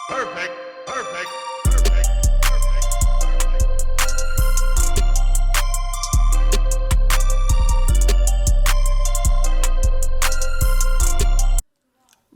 Perfect, perfect, perfect,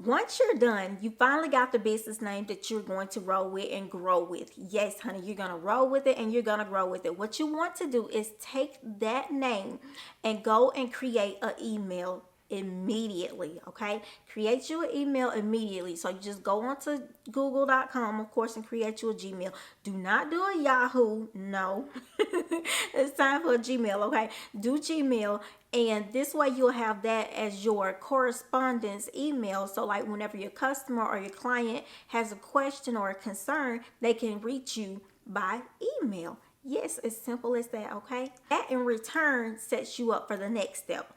Once you're done, you finally got the business name that you're going to roll with and grow with. Yes, honey, you're going to roll with it and you're going to grow with it. What you want to do is take that name and go and create an email immediately. Okay, create you an email immediately. So you just go onto google.com, of course, and create you a Gmail. Do not do a Yahoo. No. It's time for a Gmail. Okay, do Gmail, and this way you'll have that as your correspondence email. So like whenever your customer or your client has a question or a concern, they can reach you by email. Yes, as simple as that. Okay, that in return sets you up for the next step.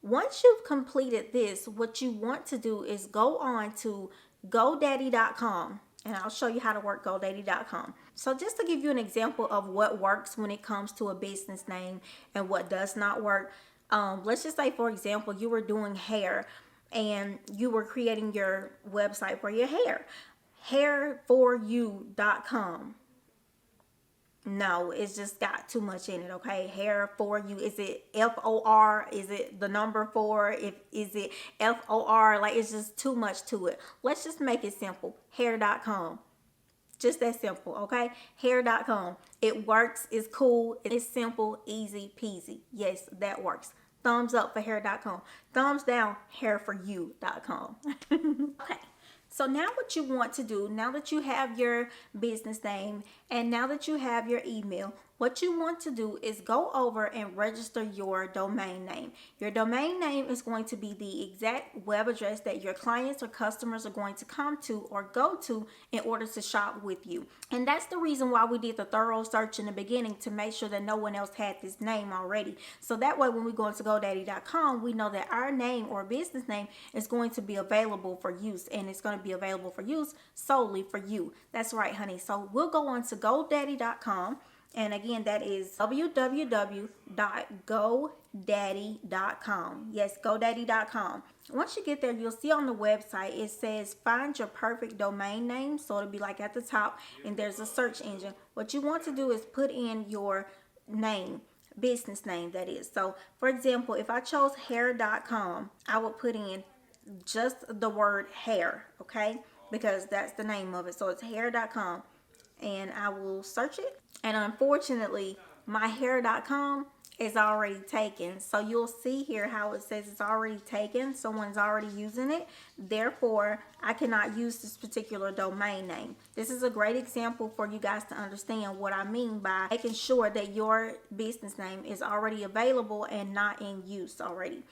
Once you've completed this, what you want to do is go on to GoDaddy.com, and I'll show you how to work GoDaddy.com. So just to give you an example of what works when it comes to a business name and what does not work, let's just say, for example, you were doing hair and you were creating your website for your hair, hairforyou.com. No, it's just got too much in it. Okay, hair for you. Is it FOR? Is it the number 4? Is it FOR? Like, it's just too much to it. Let's just make it simple. Hair.com. Just that simple. Okay, hair.com. It works. It's cool. It's simple, easy peasy. Yes, that works. Thumbs up for hair.com. Thumbs down, hairforyou.com. Okay. So now what you want to do, now that you have your business name and now that you have your email, what you want to do is go over and register your domain name. Your domain name is going to be the exact web address that your clients or customers are going to come to or go to in order to shop with you. And that's the reason why we did the thorough search in the beginning, to make sure that no one else had this name already. So that way when we go into GoDaddy.com, we know that our name or business name is going to be available for use, and it's going to be available for use solely for you. That's right, honey. So we'll go on to GoDaddy.com. And again, that is www.godaddy.com. Yes, godaddy.com. Once you get there, you'll see on the website, it says find your perfect domain name. So it'll be like at the top, and there's a search engine. What you want to do is put in your name, business name, that is. So for example, if I chose hair.com, I would put in just the word hair, okay? Because that's the name of it. So it's hair.com. And I will search it, and unfortunately my hair.com is already taken. So you'll see here how it says it's already taken. Someone's already using it, therefore I cannot use this particular domain name. This is a great example for you guys to understand what I mean by making sure that your business name is already available and not in use already.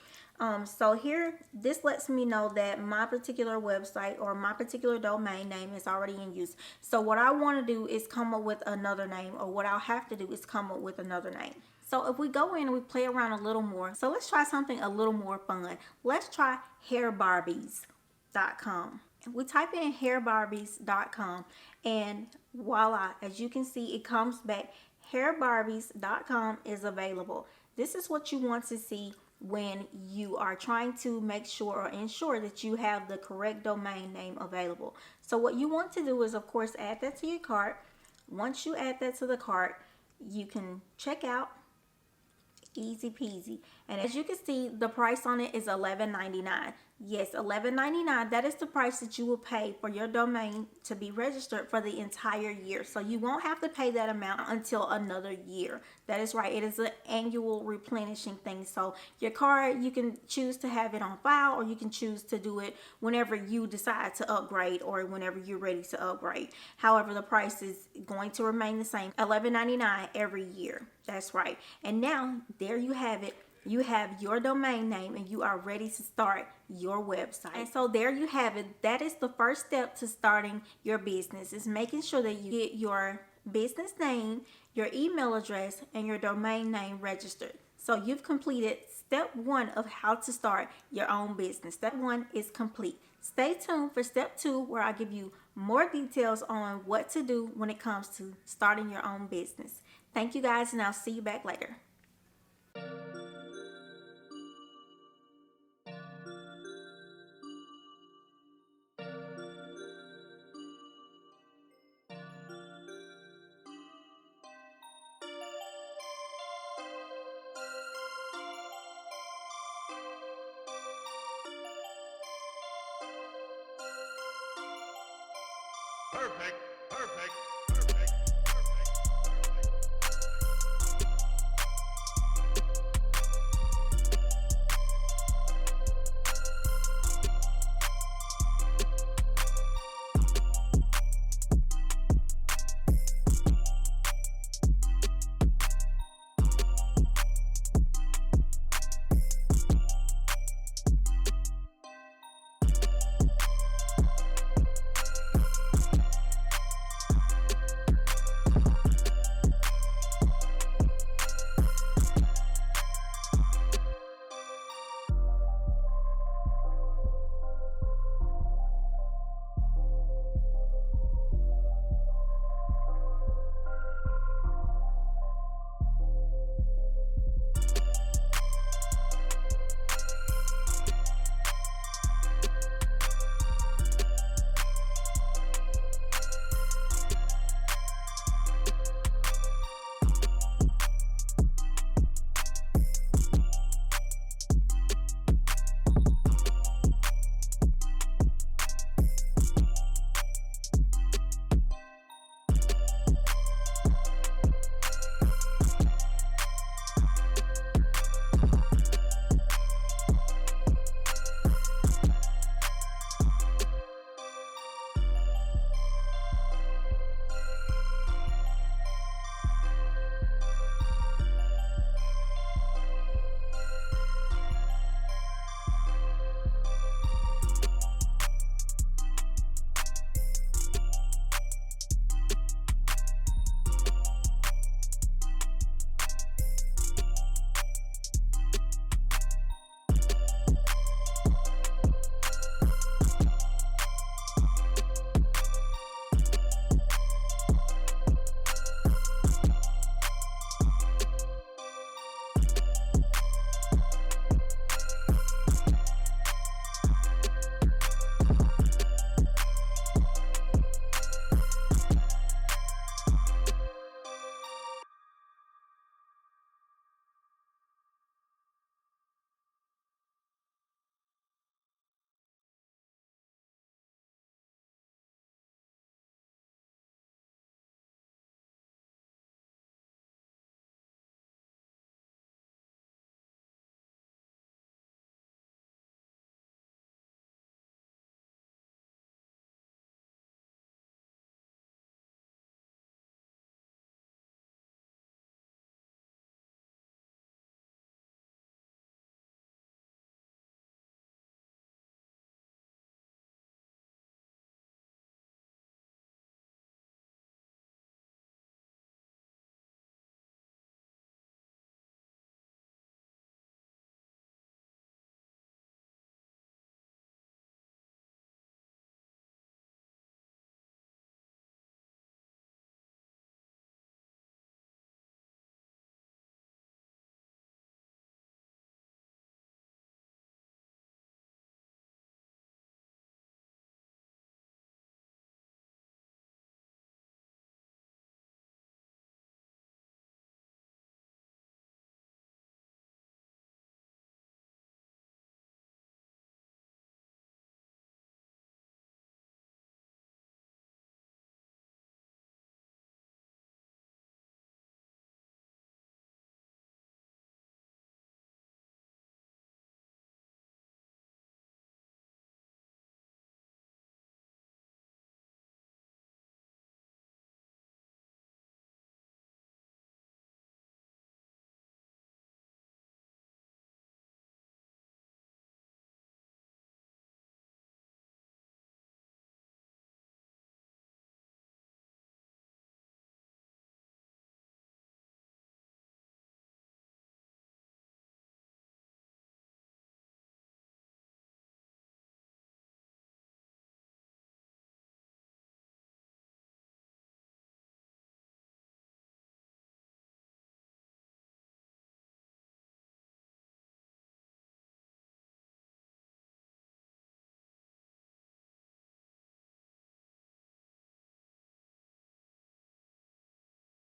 So here, this lets me know that my particular website or my particular domain name is already in use. So what I want to do is come up with another name, or what I'll have to do is come up with another name. So if we go in and we play around a little more, so let's try something a little more fun. Let's try hairbarbies.com. We type in hairbarbies.com, and voila, as you can see, it comes back, hairbarbies.com is available. This is what you want to see when you are trying to make sure or ensure that you have the correct domain name available. So what you want to do is, of course, add that to your cart. Once you add that to the cart, you can check out. Easy peasy. And as you can see, the price on it is $11.99. Yes, $11.99. That is the price that you will pay for your domain to be registered for the entire year. So you won't have to pay that amount until another year. That is right. It is an annual replenishing thing. So your card, you can choose to have it on file, or you can choose to do it whenever you decide to upgrade or whenever you're ready to upgrade. However, the price is going to remain the same, $11.99 every year. That's right. And now there you have it. You have your domain name and you are ready to start your website. And so there you have it. That is the first step to starting your business, is making sure that you get your business name, your email address, and your domain name registered. So you've completed step 1 of how to start your own business. Step 1 is complete. Stay tuned for step 2, where I give you more details on what to do when it comes to starting your own business. Thank you guys, and I'll see you back later. Perfect. Perfect.